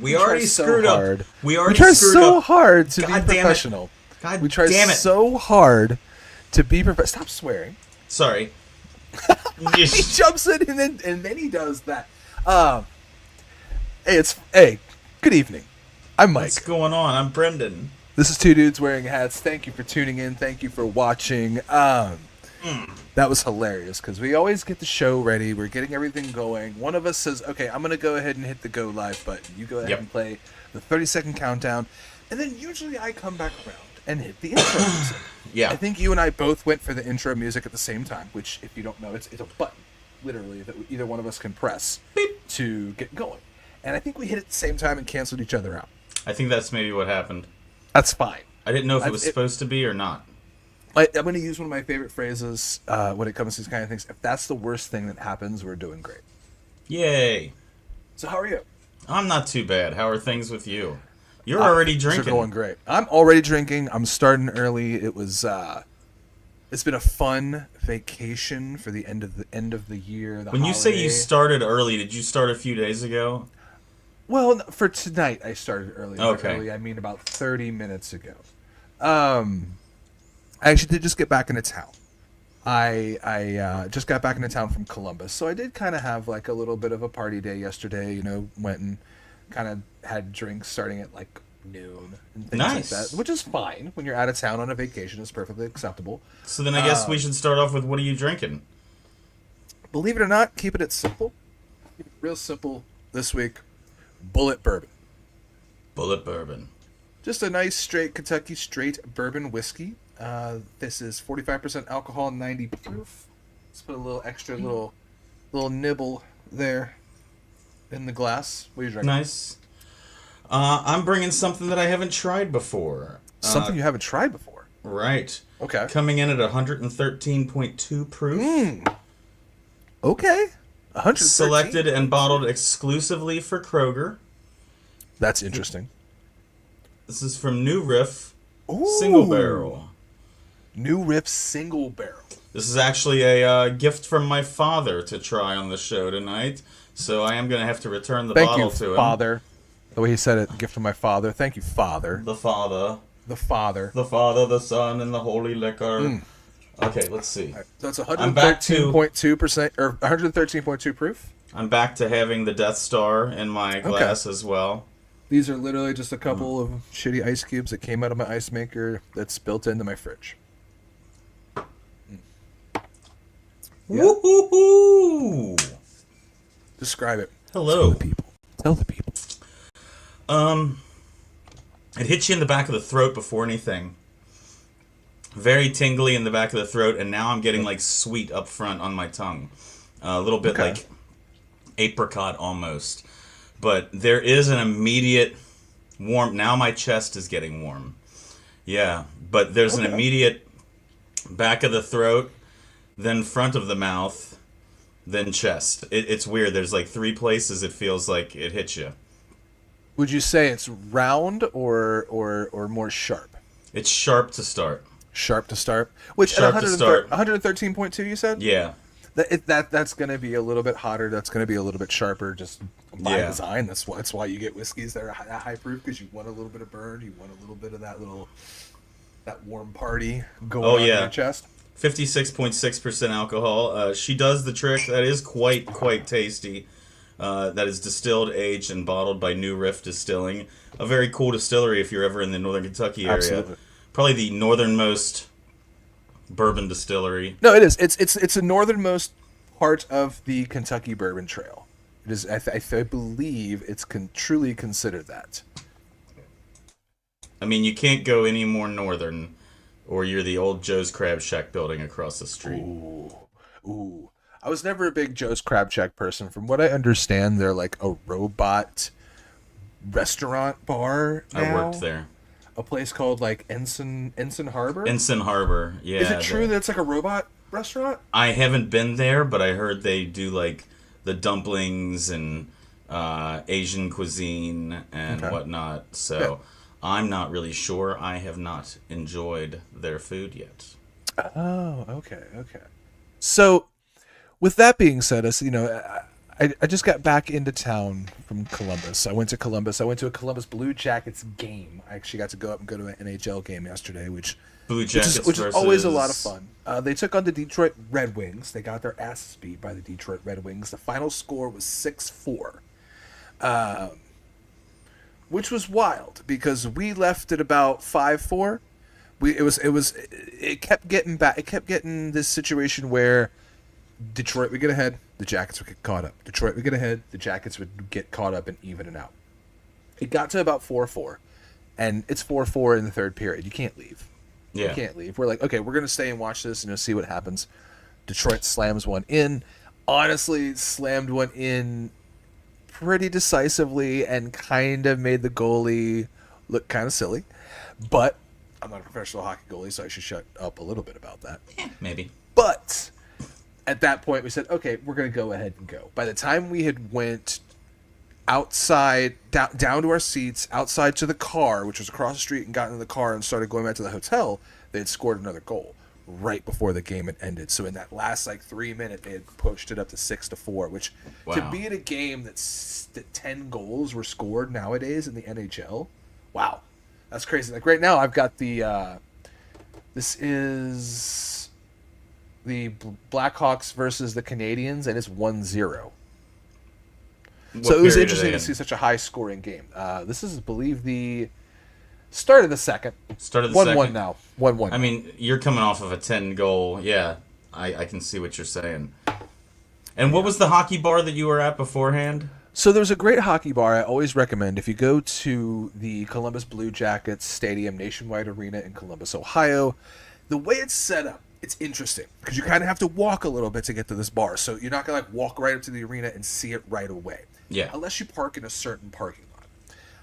We already screwed up. We try so hard to be professional. God we try damn it. so hard to be professional. Stop swearing. Sorry. He jumps in and then he does that. Hey, good evening. I'm Mike. What's going on? I'm Brendan. This is Two Dudes Wearing Hats. Thank you for tuning in. Thank you for watching. That was hilarious because we always get the show ready. We're getting everything going. One of us says, okay, I'm going to go ahead and hit the go live button. You go ahead and play the 30-second countdown. And then usually I come back around and hit the intro music. Yeah. I think you and I both went for the intro music at the same time, which, if you don't know, it's a button, literally, that either one of us can press to get going. And I think we hit it at the same time and canceled each other out. I think that's maybe what happened. That's fine. I didn't know if it was supposed to be or not. I'm going to use one of my favorite phrases when it comes to these kind of things. If that's the worst thing that happens, we're doing great. Yay. So how are you? I'm not too bad. How are things with you? You're already drinking. They're going great. I'm already drinking. I'm starting early. It was it's been a fun vacation for the end of the year. When you say you started early, did you start a few days ago? Well, for tonight I started early. Okay. Early, I mean about 30 minutes ago. I actually did just get back into town. I just got back into town from Columbus, so I did kind of have like a little bit of a party day yesterday. You know, went and kind of had drinks starting at like noon and things like that, which is fine when you're out of town on a vacation. It's perfectly acceptable. So then I guess we should start off with, what are you drinking? Believe it or not, keep it simple. Keep it real simple this week. Bullet bourbon. Bullet bourbon. Just a nice straight Kentucky straight bourbon whiskey. This is 45% alcohol, 90 proof. Let's put a little extra little nibble there in the glass. What are you drinking? Nice. I'm bringing something that I haven't tried before. Something you haven't tried before? Right. Okay. Coming in at 113.2 proof. Okay. 113. Selected and bottled exclusively for Kroger. That's interesting. This is from New Riff. Ooh. Single barrel. New Riff single barrel. This is actually a gift from my father to try on the show tonight. So I am going to have to return the bottle to him. Thank you, Father. The way he said it, gift from my father. Thank you, Father. The Father. The Father. The Father, the Son, and the Holy Liquor. Okay, let's see. Right, so it's 113.2% or 113.2 proof. I'm back to having the Death Star in my glass as well. These are literally just a couple of shitty ice cubes that came out of my ice maker that's built into my fridge. Yeah. Woo-hoo-hoo! Describe it. Hello. Tell the people. It hits you in the back of the throat before anything. Very tingly in the back of the throat, and now I'm getting like sweet up front on my tongue. A little bit like apricot almost. But there is an immediate warm. Now my chest is getting warm. Yeah, but there's an immediate back of the throat, then front of the mouth, then chest. It's weird. There's like three places it feels like it hits you. Would you say it's round or more sharp? It's sharp to start. Sharp to start. Which at 113.2 you said? Yeah. That's going to be a little bit hotter. That's going to be a little bit sharper just by design. That's why you get whiskeys that are high proof, because you want a little bit of burn. You want a little bit of that warm party going on in your chest. 56.6% alcohol. She does the trick. That is quite tasty. That is distilled, aged, and bottled by New Riff Distilling. A very cool distillery if you're ever in the Northern Kentucky area. Absolutely. Probably the northernmost bourbon distillery. No, it is. It's the northernmost part of the Kentucky Bourbon Trail. It is. I believe it's truly considered that. I mean, you can't go any more northern, or you're the old Joe's Crab Shack building across the street. Ooh. I was never a big Joe's Crab Shack person. From what I understand, they're like a robot restaurant bar now. I worked there. A place called like Ensign Harbor? Ensign Harbor, yeah. Is it true that it's like a robot restaurant? I haven't been there, but I heard they do like the dumplings and Asian cuisine and whatnot. So I'm not really sure. I have not enjoyed their food yet. Oh, okay. So with that being said, I just got back into town from Columbus. I went to Columbus. I went to a Columbus Blue Jackets game. I actually got to go up and go to an NHL game yesterday, which Blue Jackets which versus... is always a lot of fun. They took on the Detroit Red Wings. They got their asses beat by the Detroit Red Wings. The final score was 6-4, which was wild because we left at about 5-4. It kept getting back. It kept getting this situation where Detroit would get ahead, the Jackets would get caught up. Detroit would get ahead, the Jackets would get caught up and even it out. It got to about 4-4, and it's 4-4 in the third period. You can't leave. Yeah. You can't leave. We're like, okay, we're going to stay and watch this and see what happens. Detroit slams one in. Honestly, slammed one in pretty decisively and kind of made the goalie look kind of silly. But I'm not a professional hockey goalie, so I should shut up a little bit about that. Maybe. But at that point, we said, okay, we're going to go ahead and go. By the time we had went outside, down to our seats, outside to the car, which was across the street, and got into the car and started going back to the hotel, they had scored another goal right before the game had ended. So in that last 3 minutes, they had pushed it up to 6-4, which to be in a game that 10 goals were scored nowadays in the NHL, wow, that's crazy. Like right now, I've got the this is the Blackhawks versus the Canadiens, and it's 1-0. So it was interesting to see such a high-scoring game. This is, I believe, the start of the second. Start of the second. 1-1 now. 1-1. I mean, you're coming off of a 10-goal. Yeah, I can see what you're saying. And what was the hockey bar that you were at beforehand? So there's a great hockey bar I always recommend. If you go to the Columbus Blue Jackets Stadium Nationwide Arena in Columbus, Ohio, the way it's set up, it's interesting because you kind of have to walk a little bit to get to this bar. So you're not going to walk right up to the arena and see it right away. Yeah. Unless you park in a certain parking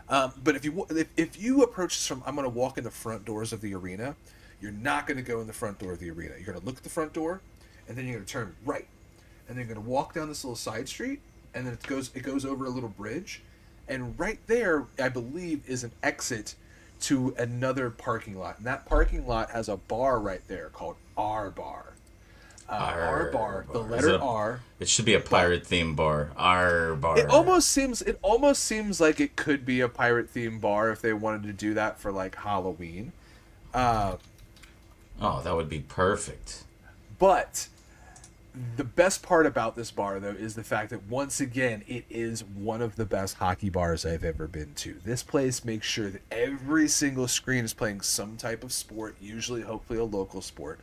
lot. But if you approach this from, I'm going to walk in the front doors of the arena, you're not going to go in the front door of the arena. You're going to look at the front door, and then you're going to turn right. And then you're going to walk down this little side street, and then it goes over a little bridge. And right there, I believe, is an exit to another parking lot. And that parking lot has a bar right there called R Bar. R Bar, the letter R. It should be a pirate themed bar. R Bar. It almost seems like it could be a pirate themed bar if they wanted to do that for Halloween. Oh, that would be perfect. But the best part about this bar, though, is the fact that, once again, it is one of the best hockey bars I've ever been to. This place makes sure that every single screen is playing some type of sport, usually, hopefully, a local sport.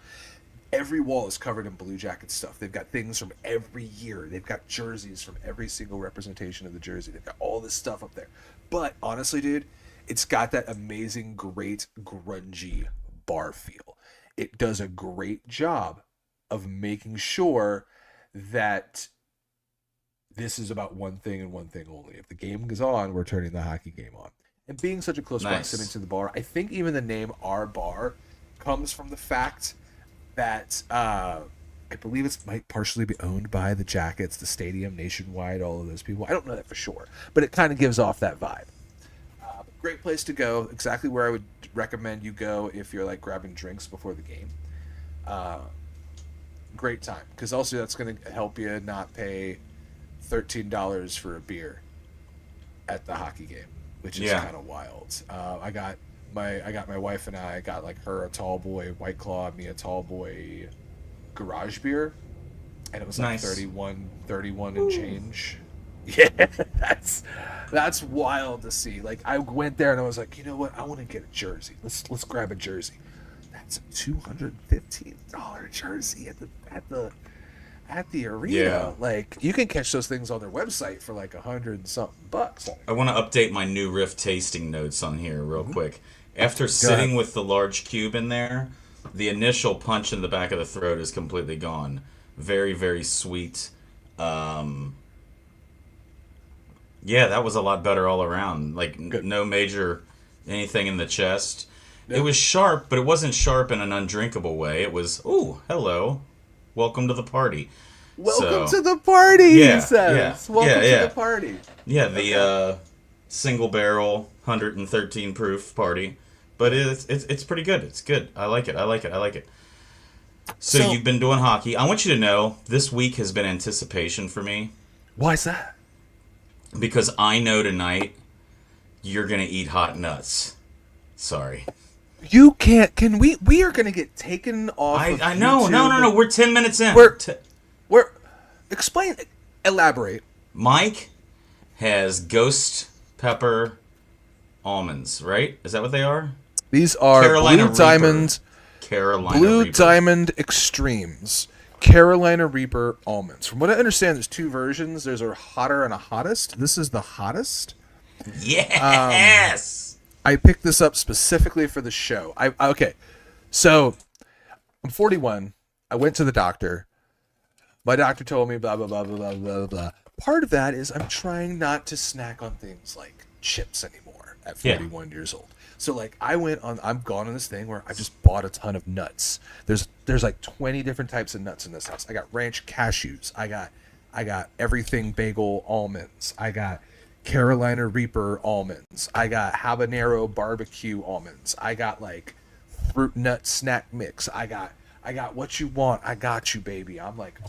Every wall is covered in Blue Jacket stuff. They've got things from every year. They've got jerseys from every single representation of the jersey. They've got all this stuff up there. But, honestly, dude, it's got that amazing, great, grungy bar feel. It does a great job of making sure that this is about one thing and one thing only. If the game goes on, we're turning the hockey game on. And being such a close proximity to the bar, I think even the name R Bar comes from the fact that I believe it might partially be owned by the Jackets, the stadium, Nationwide, all of those people. I don't know that for sure, but it kind of gives off that vibe. Great place to go. Exactly where I would recommend you go if you're grabbing drinks before the game. Great time, because also that's going to help you not pay $13 for a beer at the hockey game, which is kind of wild. I got my wife and I got her a tall boy White Claw, me a tall boy garage beer, and it was nice. 31 and change. Yeah, that's wild to see. I went there and I was like, you know what? I want to get a jersey. Let's grab a jersey. That's a $215 jersey at the arena. Yeah. You can catch those things on their website for $100 and something bucks. I want to update my new Riff tasting notes on here real quick. After sitting with the large cube in there, the initial punch in the back of the throat is completely gone. Very, very sweet. Yeah, that was a lot better all around. No major anything in the chest. Yep. It was sharp, but it wasn't sharp in an undrinkable way. It was, ooh, hello. Welcome to the party. Welcome to the party, he says. Yeah, Welcome to the party. Yeah, the single barrel, 113 proof party. But it's pretty good. It's good. I like it. So you've been doing hockey. I want you to know, this week has been anticipation for me. Why's that? Because I know tonight you're going to eat hot nuts. Sorry. You can't. Can we? We are going to get taken off. I know. No. We're 10 minutes in. We're. Explain. Elaborate. Mike has ghost pepper almonds, right? Is that what they are? These are Carolina Blue Reaper. Diamond. Blue Reaper. Diamond Extremes. Carolina Reaper Almonds. From what I understand, there's two versions. There's a hotter and a hottest. This is the hottest. Yes! I picked this up specifically for the show. Okay. So, I'm 41. I went to the doctor. My doctor told me blah, blah, blah, blah, blah, blah. Part of that is I'm trying not to snack on things like chips anymore at 41 years old. So like I've gone on this thing where I just bought a ton of nuts. There's like 20 different types of nuts in this house. I got ranch cashews. I got everything bagel almonds. I got Carolina Reaper almonds. I got habanero barbecue almonds. I got like fruit nut snack mix. I got what you want. I got you, baby. I'm like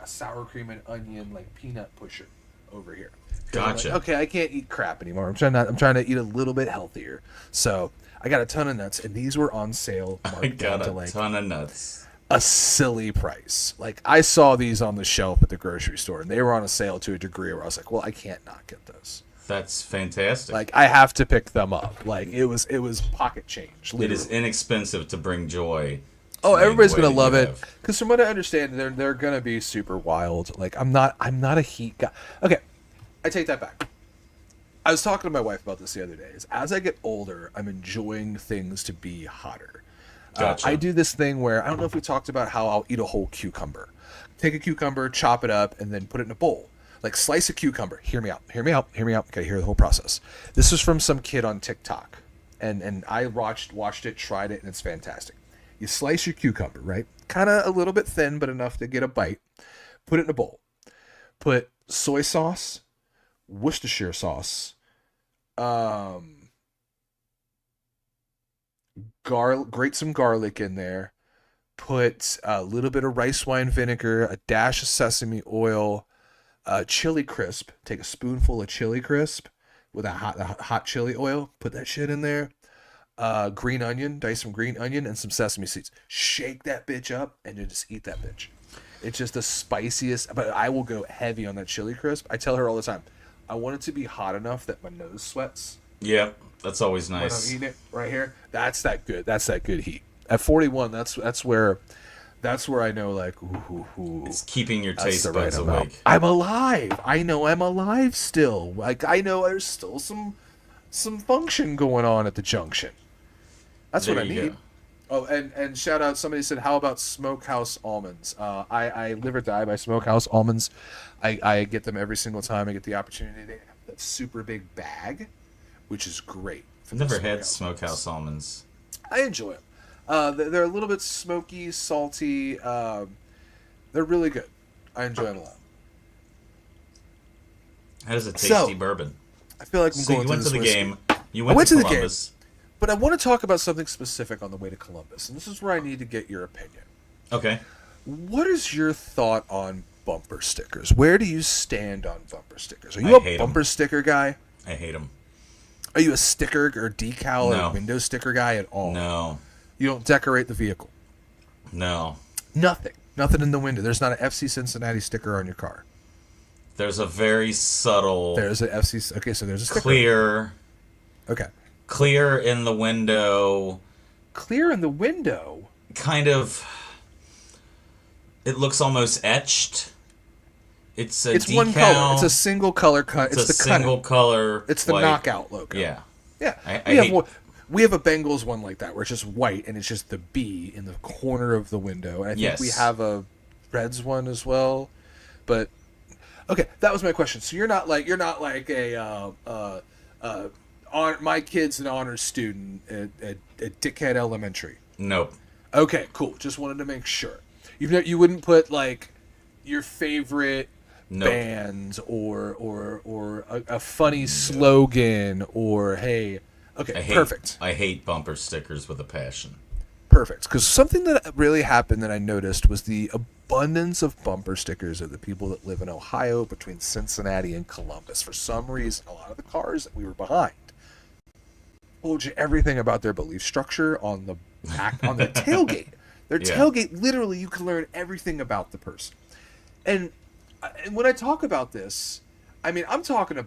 a sour cream and onion like peanut pusher over here. Gotcha. Like, okay, I can't eat crap anymore. I'm trying to eat a little bit healthier. So I got a ton of nuts, and these were on sale. I got a ton of nuts. A silly price. Like I saw these on the shelf at the grocery store, and they were on a sale to a degree where I was like, well, I can't not get those. That's fantastic. Like I have to pick them up. Like it was pocket change. Literally. It is inexpensive to bring joy. Oh, everybody's gonna love it because from what I understand, they're gonna be super wild. Like I'm not a heat guy. Okay. I take that back. I was talking to my wife about this the other day. As I get older, I'm enjoying things to be hotter. Gotcha. I do this thing where, I don't know if we talked about how I'll eat a whole cucumber. Take a cucumber, chop it up, and then put it in a bowl. Like slice a cucumber. Hear me out. Okay, hear the whole process. This is from some kid on TikTok. And I watched it, tried it, and it's fantastic. You slice your cucumber, right? Kind of a little bit thin, but enough to get a bite. Put it in a bowl. Put soy sauce, Worcestershire sauce, grate some garlic in there, put a little bit of rice wine vinegar, a dash of sesame oil, chili crisp. Take a spoonful of chili crisp with a hot chili oil. Put that shit in there. Green onion, dice some green onion and some sesame seeds. Shake that bitch up and you just eat that bitch. It's just the spiciest, but I will go heavy on that chili crisp. I tell her all the time, I want it to be hot enough that my nose sweats. Yeah, that's always nice. When I'm eating it right here, that's that good heat. At 41, that's where I know like ooh. It's keeping your taste buds awake. I'm alive. I know I'm alive still. Like I know there's still some function going on at the junction. That's what I need. Go. Oh, and shout out, somebody said, how about Smokehouse Almonds? I live or die by Smokehouse Almonds. I get them every single time I get the opportunity. They have that super big bag, which is great. I've never had Smokehouse Almonds. I enjoy them. They're a little bit smoky, salty. They're really good. I enjoy them a lot. How does a tasty bourbon? I feel like I'm going you went to the whiskey. game. You went to Columbus. But I want to talk about something specific on the way to Columbus, and this is where I need to get your opinion. Okay. What is your thought on bumper stickers? Where do you stand on bumper stickers? Are you a bumper sticker guy? I hate them. Are you a sticker or decal or window sticker guy at all? No. You don't decorate the vehicle? No. Nothing in the window. There's not an FC Cincinnati sticker on your car. There's a very subtle... There's an FC... Okay, so there's a sticker. Clear... Okay. Clear in the window. Clear in the window? Kind of... It looks almost etched. It's decal. One color. It's a single color cut. It's the single color. It's the knockout logo. Yeah. Yeah. We have a Bengals one like that where it's just white and it's just the B in the corner of the window. And I think we have a Reds one as well. But okay, that was my question. So you're not like a my kid's an honors student at Dickhead Elementary. Nope. Okay, cool. Just wanted to make sure. You wouldn't put like your favorite bands or a funny slogan or hey. Okay, perfect. I hate bumper stickers with a passion. Perfect. Because something that really happened that I noticed was the abundance of bumper stickers of the people that live in Ohio between Cincinnati and Columbus. For some reason, a lot of the cars that we were behind told you everything about their belief structure on the back, on their tailgate. Their tailgate, literally, you can learn everything about the person. And when I talk about this, I mean, we're talking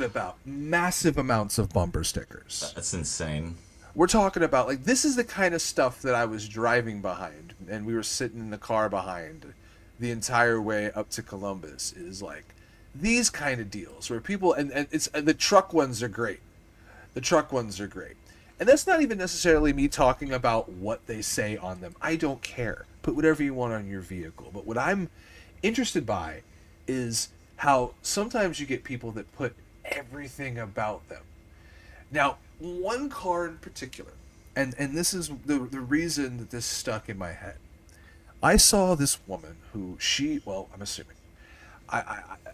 about massive amounts of bumper stickers. That's insane. We're talking about, like, this is the kind of stuff that I was driving behind, and we were sitting in the car behind the entire way up to Columbus, is like these kind of deals where people, and it's the truck ones are great. The truck ones are great. And that's not even necessarily me talking about what they say on them. I don't care. Put whatever you want on your vehicle. But what I'm interested by is how sometimes you get people that put everything about them. Now, one car in particular, and this is the reason that this stuck in my head. I saw this woman who I'm assuming,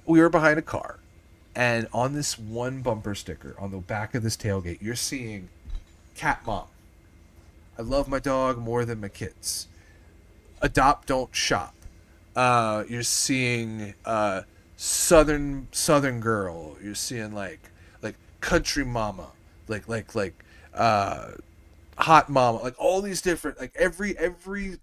we were behind a car, and on this one bumper sticker on the back of this tailgate, you're seeing cat mom. I love my dog more than my kids. Adopt, don't shop. You're seeing southern girl. You're seeing like country mama, like hot mama, like all these different, like every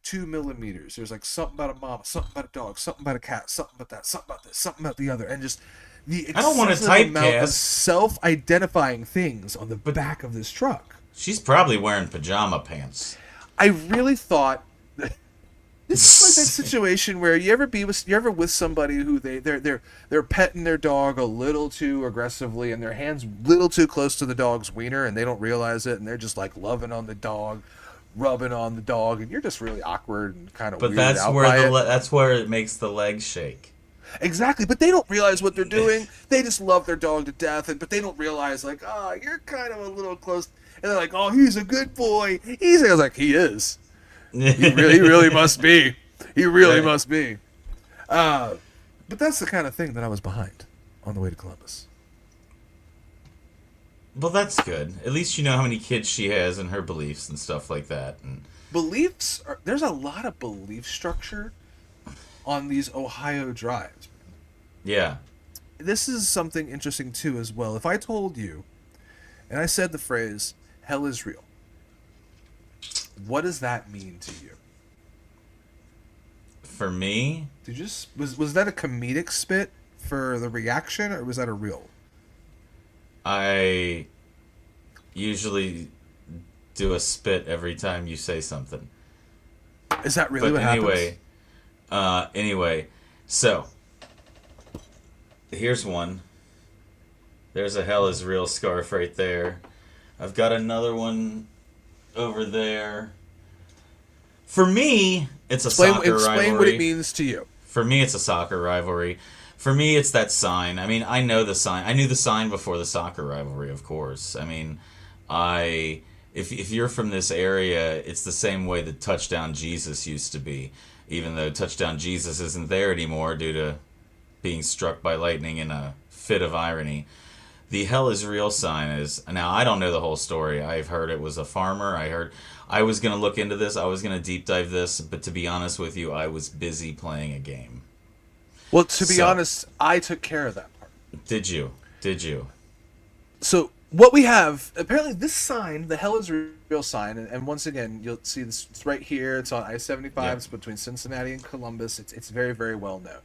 2 millimeters there's like something about a mama, something about a dog, something about a cat, something about that, something about this, something about the other, and just the I don't want to excessive amount of typecast. self-identifying things on the back of this truck. She's probably wearing pajama pants. I really thought this is like that situation where you're ever with somebody who they're petting their dog a little too aggressively and their hands a little too close to the dog's wiener and they don't realize it and they're just like loving on the dog, rubbing on the dog, and you're just really awkward and kind of weirded out by it. That's where it makes the legs shake. Exactly, but they don't realize what they're doing. They just love their dog to death, but they don't realize, like, you're kind of a little close. And they're like, oh, he's a good boy. I was like, he is. He really must be. He really must be. But that's the kind of thing that I was behind on the way to Columbus. Well, that's good. At least you know how many kids she has and her beliefs and stuff like that. And There's a lot of belief structure on these Ohio drives. Yeah. This is something interesting, too, as well. If I told you, and I said the phrase, hell is real, what does that mean to you? For me, was that a comedic spit for the reaction, or was that a real? I usually do a spit every time you say something. Is that really what happens? Anyway, so here's one. There's a hell is real scarf right there. I've got another one over there. For me, it's a soccer rivalry. Explain what it means to you. For me, it's a soccer rivalry. For me, it's that sign. I mean, I know the sign. I knew the sign before the soccer rivalry, of course. I mean, if you're from this area, it's the same way that Touchdown Jesus used to be. Even though Touchdown Jesus isn't there anymore due to being struck by lightning in a fit of irony. The hell is real sign is... Now, I don't know the whole story. I've heard it was a farmer. I was going to look into this. I was going to deep dive this. But to be honest with you, I was busy playing a game. Well, to be honest, I took care of that part. Did you? So, what we have... Apparently, this sign, the hell is real sign, and once again, you'll see this. It's right here. It's on I-75. Yep. It's between Cincinnati and Columbus. It's very, very well known.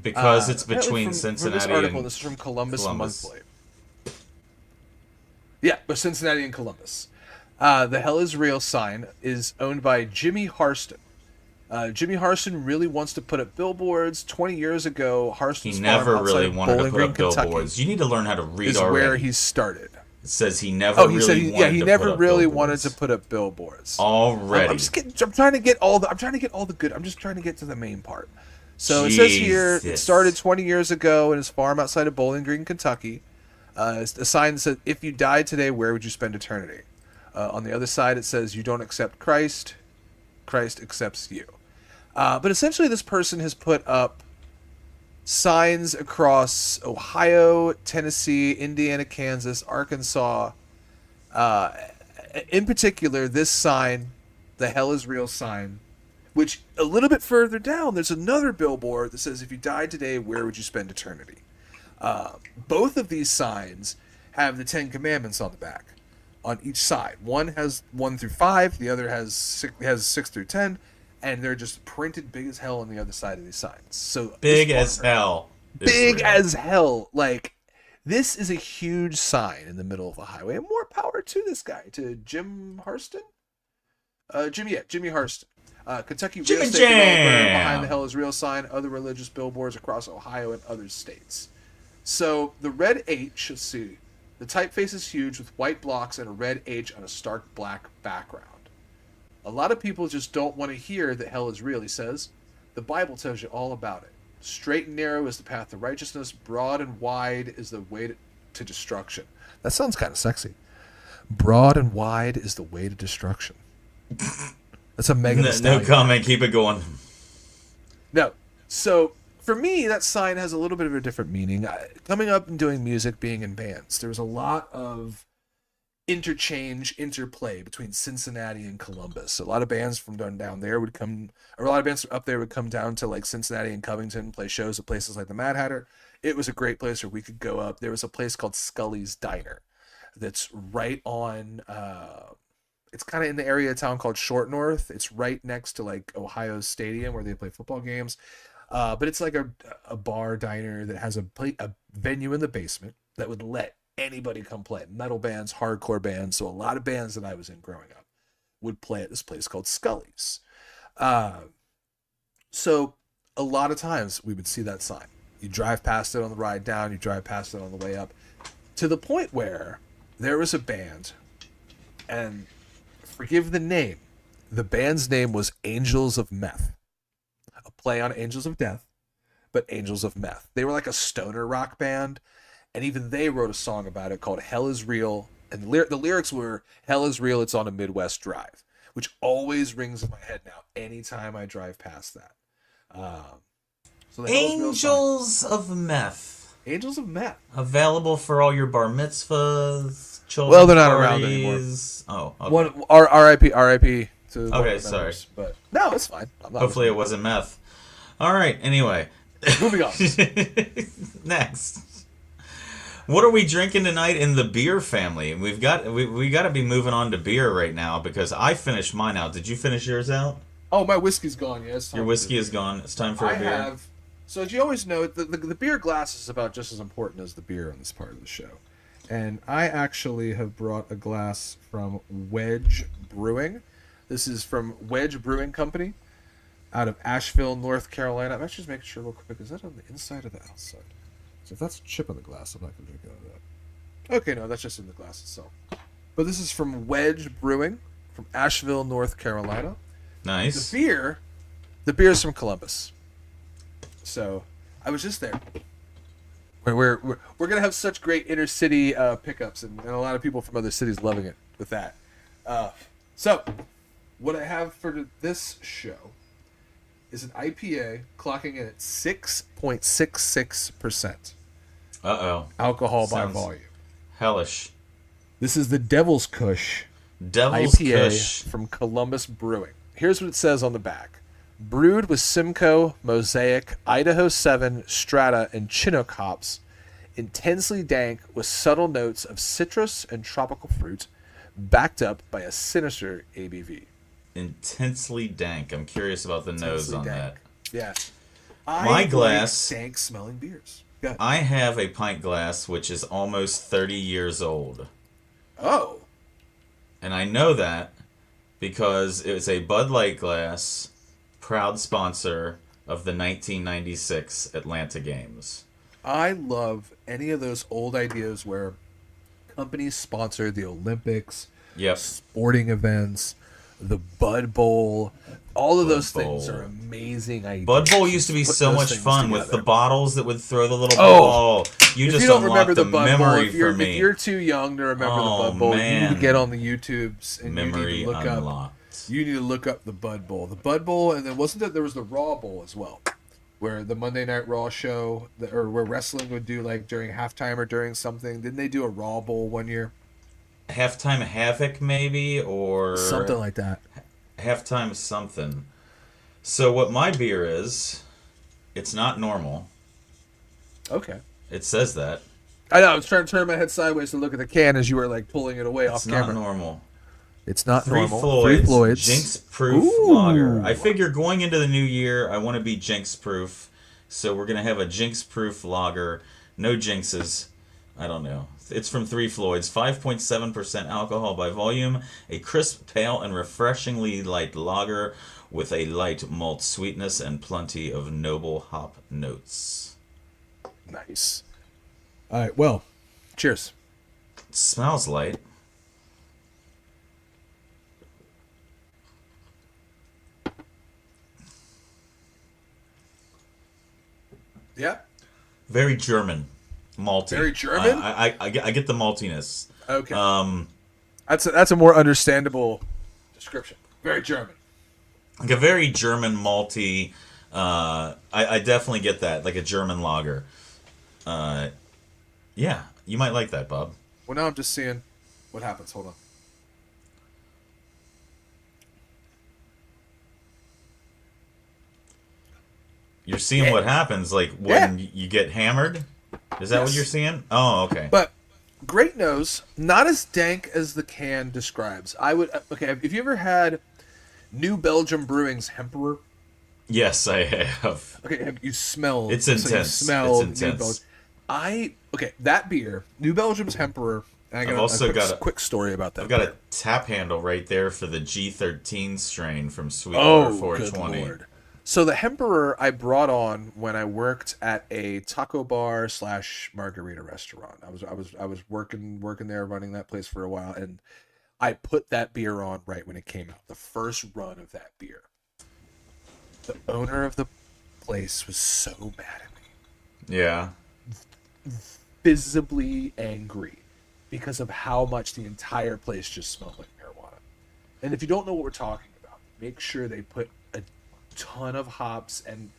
Because it's between Cincinnati this article, and this is from Columbus Monthly. Yeah, but Cincinnati and Columbus. The Hell is Real sign is owned by Jimmy Harston. Jimmy Harston really wants to put up billboards. 20 years ago, Harston's he never farm really outside wanted Bowling to put Green, up Kentucky, billboards. You need to learn how to read is already. where he started. It says he never really wanted to put up billboards. Already. I'm trying to get all the good. I'm just trying to get to the main part. So It says here, it started 20 years ago in his farm outside of Bowling Green, Kentucky. A sign that said, if you died today, where would you spend eternity? On the other side, it says, you don't accept Christ, Christ accepts you. But essentially, this person has put up signs across Ohio, Tennessee, Indiana, Kansas, Arkansas, In particular, this sign, the Hell is Real sign, which a little bit further down, there's another billboard that says, if you died today, where would you spend eternity? Both of these signs have the 10 Commandments on the back, on each side. One has 1 through 5, the other has 6 through 10, and they're just printed big as hell on the other side of these signs. So big as hell. Big as hell. Like, this is a huge sign in the middle of a highway, and more power to this guy, to Jim Harston? Jimmy Harston. Kentucky real estate developer behind the Hell is Real sign, other religious billboards across Ohio and other states. So the red H, let's see, the typeface is huge with white blocks and a red H on a stark black background. A lot of people just don't want to hear that hell is real, he says. The Bible tells you all about it. Straight and narrow is the path to righteousness. Broad and wide is the way to destruction. That sounds kind of sexy. Broad and wide is the way to destruction. That's a mega No comment. Keep it going. No. So, for me, that sign has a little bit of a different meaning. Coming up and doing music, being in bands, there was a lot of interplay between Cincinnati and Columbus. A lot of bands from down there would come, or a lot of bands from up there would come down to like Cincinnati and Covington, play shows at places like the Mad Hatter. It was a great place where we could go up. There was a place called Scully's Diner that's right on, it's kind of in the area of town called Short North. It's right next to like Ohio Stadium where they play football games. But it's like a bar diner that has a venue in the basement that would let anybody come play. Metal bands, hardcore bands. So a lot of bands that I was in growing up would play at this place called Scully's. So a lot of times we would see that sign. You drive past it on the ride down, you drive past it on the way up, to the point where there was a band, and forgive the name, the band's name was Angels of Meth. A play on Angels of Death, but Angels of Meth. They were like a stoner rock band, and even they wrote a song about it called Hell is Real, and the lyrics were, Hell is real, it's on a Midwest drive, which always rings in my head now anytime I drive past that. So the Angels of Meth. Angels of Meth. Available for all your bar mitzvahs, children's Well, they're not around parties. anymore. Oh, okay. R.I.P. to Okay, sorry. But no, it's fine. Hopefully it wasn't meth. All right, anyway. Moving on. Next. What are we drinking tonight in the beer family? We got to be moving on to beer right now because I finished mine out. Did you finish yours out? Oh, my whiskey's gone. Yes. Your whiskey is gone. It's time for a beer. So as you always know, the beer glass is about just as important as the beer on this part of the show. And I actually have brought a glass from Wedge Brewing. This is from Wedge Brewing Company out of Asheville, North Carolina. I'm actually just making sure real quick. Is that on the inside or the outside? So if that's a chip on the glass, I'm not going to drink out of that. Okay, no, that's just in the glass itself. But this is from Wedge Brewing from Asheville, North Carolina. Nice. The beer is from Columbus. So I was just there. We're gonna have such great inner city pickups, and a lot of people from other cities loving it with that. So what I have for this show is an IPA clocking in at 6.66%. Alcohol by volume. Hellish. This is the Devil's Kush Devil's IPA Kush from Columbus Brewing. Here's what it says on the back. Brewed with Simcoe, Mosaic, Idaho 7, Strata, and Chinook hops. Intensely dank with subtle notes of citrus and tropical fruit, backed up by a sinister ABV. Intensely dank. I'm curious about the nose on that. Yeah. My glass. Like dank smelling beers. I have a pint glass which is almost 30 years old. Oh. And I know that because it's a Bud Light glass, proud sponsor of the 1996 Atlanta Games. I love any of those old ideas where companies sponsor the Olympics, sporting events, the Bud Bowl. All of those things are amazing ideas. Bud Bowl used to be so much fun with the bottles that would throw the little ball. You just don't remember the Bud Bowl, if you're too young to remember the Bud Bowl, you need to get on the YouTubes and you need to look up. You need to look up the Bud Bowl. The Bud Bowl, and then there was the Raw Bowl as well, where the Monday Night Raw show, or where wrestling would do like during halftime or during something. Didn't they do a Raw Bowl one year? Halftime Havoc, maybe, Something or like that. halftime something. So what my beer is, it's not normal. Okay. It says that. I know. I was trying to turn my head sideways to look at the can as you were like pulling it away It's off not camera. normal. It's not Three normal. Three Floyds, Floyds. Jinx Proof Lager. Ooh. I figure going into the new year, I want to be Jinx Proof. So we're going to have a Jinx Proof Lager. No jinxes. I don't know. It's from Three Floyds. 5.7% alcohol by volume. A crisp, pale, and refreshingly light lager with a light malt sweetness and plenty of noble hop notes. Nice. All right. Well, cheers. It smells light. Yeah. Very German. Malty. Very German? I get the maltiness. Okay. That's a more understandable description. Very German. Like a very German malty. I definitely get that, like a German lager. Yeah, you might like that, Bob. Well, now I'm just seeing what happens. Hold on. You're seeing what happens, like when you get hammered. Is that what you're seeing? Oh, okay. But great nose, not as dank as the can describes. I would okay. Have you ever had New Belgium Brewing's Emperor? Yes, I have. Okay, have you smelled? It's intense. So you smell It's intense. New Belgium. That beer, New Belgium's Emperor. And I got I've also got a quick story about that. I've got beer. a tap handle right there for the G13 strain from Sweetwater 420. Good Lord. So the Emperor I brought on when I worked at a taco bar / margarita restaurant. I was working there, running that place for a while, and I put that beer on right when it came out. The first run of that beer. The owner of the place was so mad at me. Yeah. Visibly angry because of how much the entire place just smelled like marijuana. And if you don't know what we're talking about, make sure they put a ton of hops, and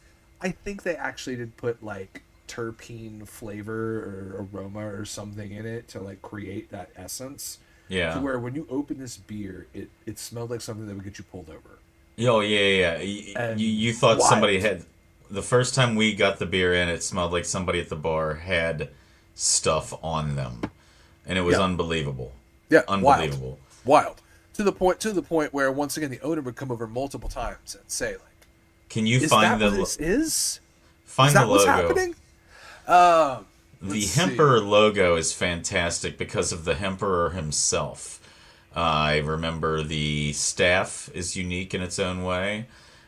I think they actually did put like terpene flavor or aroma or something in it to like create that essence. Yeah. To where when you open this beer, it smelled like something that would get you pulled over. Oh, yeah. You thought somebody had... The first time we got the beer in, it smelled like somebody at the bar had stuff on them. And it was unbelievable. Yeah, unbelievable. Wild. To the point where, once again, the owner would come over multiple times and say, like, can you is find that the... what this is? Find is that the logo. What's happening? The Emperor logo is fantastic because of the Emperor himself. I remember the staff is unique in its own way.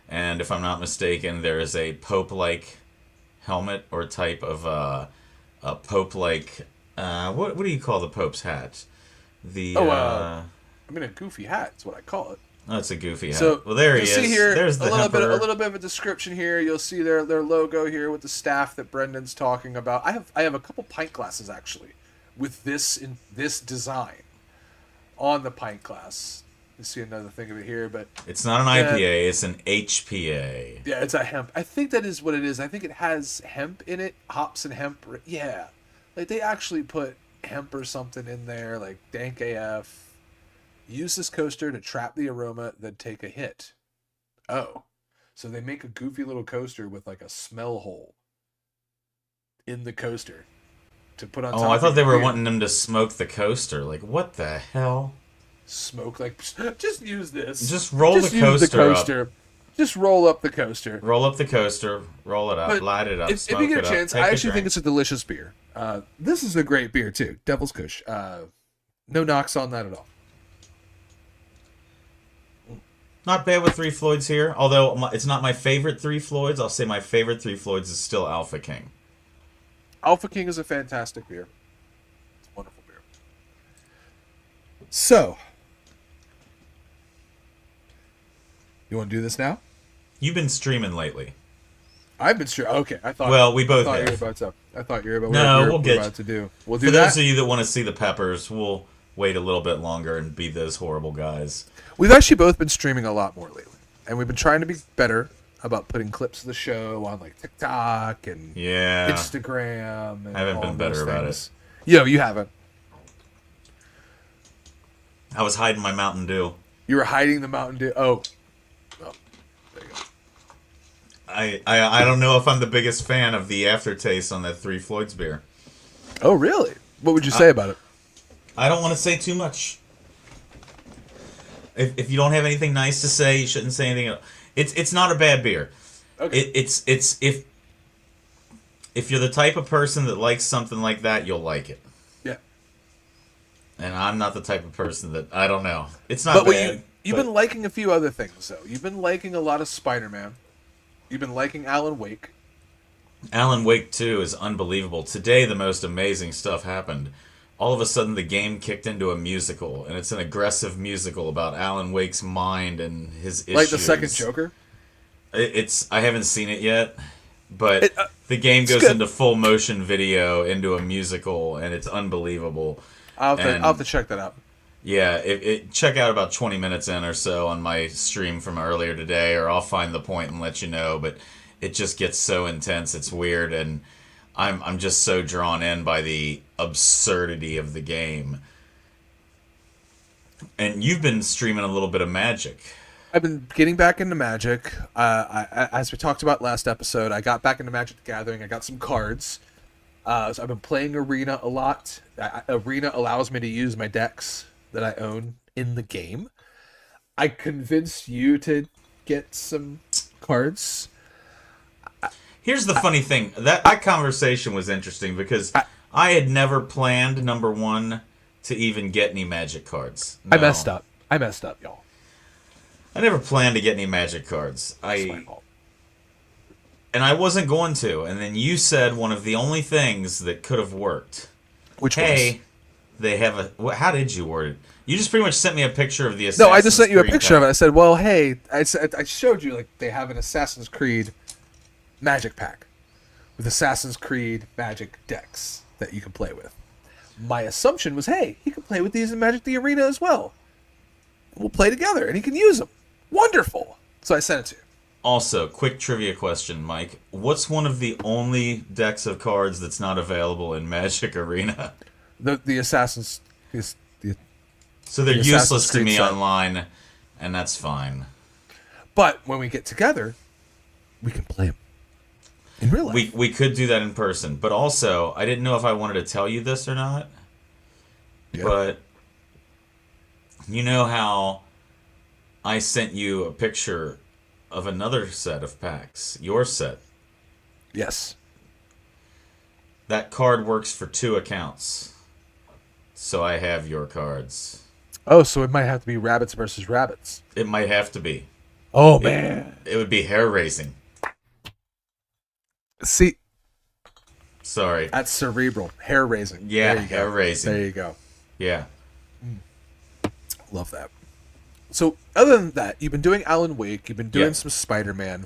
And if I'm not mistaken, there is a Pope-like helmet or type of a Pope-like... what do you call the Pope's hat? I mean, a goofy hat is what I call it. Oh, it's a goofy hat. So well, there he is. See here, there's the a little Emperor. bit of a description here. You'll see their logo here with the staff that Brendan's talking about. I have a couple pint glasses actually with this design on the pint glass. You see another thing of it here, but it's not an IPA, it's an HPA. Yeah, it's a hemp. I think that is what it is. I think it has hemp in it, hops and hemp. Yeah, like they actually put hemp or something in there, like dank AF. Use this coaster to trap the aroma, then take a hit. Oh, so they make a goofy little coaster with like a smell hole in the coaster to put on top. Oh, I thought they were wanting them to smoke the coaster. Like, what the hell? Smoke, like, just use this. Just roll the coaster up. Just roll up the coaster. Roll up the coaster, roll it up, but light it up, if you get a chance, I actually think it's a delicious beer. This is a great beer, too. Devil's Kush. No knocks on that at all. Not bad with Three Floyds here, although it's not my favorite Three Floyds. I'll say my favorite Three Floyds is still Alpha King. Alpha King is a fantastic beer. It's a wonderful beer. So, you want to do this now? You've been streaming lately. I've been streaming. Okay, I thought. Well, we both have. I thought you were about. No, we'll get about to do. We'll do For that. those of you that want to see the peppers, we'll wait a little bit longer and be those horrible guys. We've actually both been streaming a lot more lately, and we've been trying to be better about putting clips of the show on like TikTok and Instagram. And I haven't been better about it. Yo, you haven't. I was hiding my Mountain Dew. You were hiding the Mountain Dew. Oh, there you go. I don't know if I'm the biggest fan of the aftertaste on that Three Floyds beer. Oh, really? What would you say about it? I don't want to say too much. If you don't have anything nice to say, you shouldn't say anything else. It's not a bad beer. Okay. It's if you're the type of person that likes something like that, you'll like it. Yeah. And I'm not the type of person that, I don't know. It's not bad. You've been liking a few other things, though. You've been liking a lot of Spider-Man. You've been liking Alan Wake. Alan Wake 2 is unbelievable. Today, the most amazing stuff happened. All of a sudden, the game kicked into a musical, and it's an aggressive musical about Alan Wake's mind and his issues. Like the second Joker? I haven't seen it yet, but the game goes into full motion video, into a musical, and it's unbelievable. I'll have to check that out. Yeah, check out about 20 minutes in or so on my stream from earlier today, or I'll find the point and let you know, but it just gets so intense, it's weird, and I'm just so drawn in by the absurdity of the game. And you've been streaming a little bit of Magic. I've been getting back into Magic. As we talked about last episode, I got back into Magic the Gathering. I got some cards. So I've been playing Arena a lot. Arena allows me to use my decks that I own in the game. I convinced you to get some cards. Here's the funny thing. That conversation was interesting because I had never planned, number one, to even get any Magic cards. No. I messed up, y'all. I never planned to get any Magic cards. That's my fault. And I wasn't going to. And then you said one of the only things that could have worked. Which was? They have a... How did you word it? You just pretty much sent me a picture of the Assassin's Creed. No, I just sent you a picture pack. of it. I said, well, hey, I showed you, like, they have an Assassin's Creed Magic pack with Assassin's Creed Magic decks that you can play with. My assumption was, hey, he can play with these in Magic the Arena as well. We'll play together, and he can use them. Wonderful. So I sent it to you. Also, quick trivia question, Mike. What's one of the only decks of cards that's not available in Magic Arena? The Assassin's... So they're useless to me online, and that's fine. But when we get together, we can play them in real life. We could do that in person. But also, I didn't know if I wanted to tell you this or not. Yeah. But you know how I sent you a picture of another set of packs? Your set. Yes. That card works for 2 accounts. So I have your cards. Oh, so it might have to be rabbits versus rabbits. It might have to be. Oh, man. It would be hair-raising. See. Sorry. That's cerebral. Hair-raising. Yeah, hair-raising. There you go. Yeah. Love that. So, other than that, you've been doing Alan Wake. You've been doing some Spider-Man.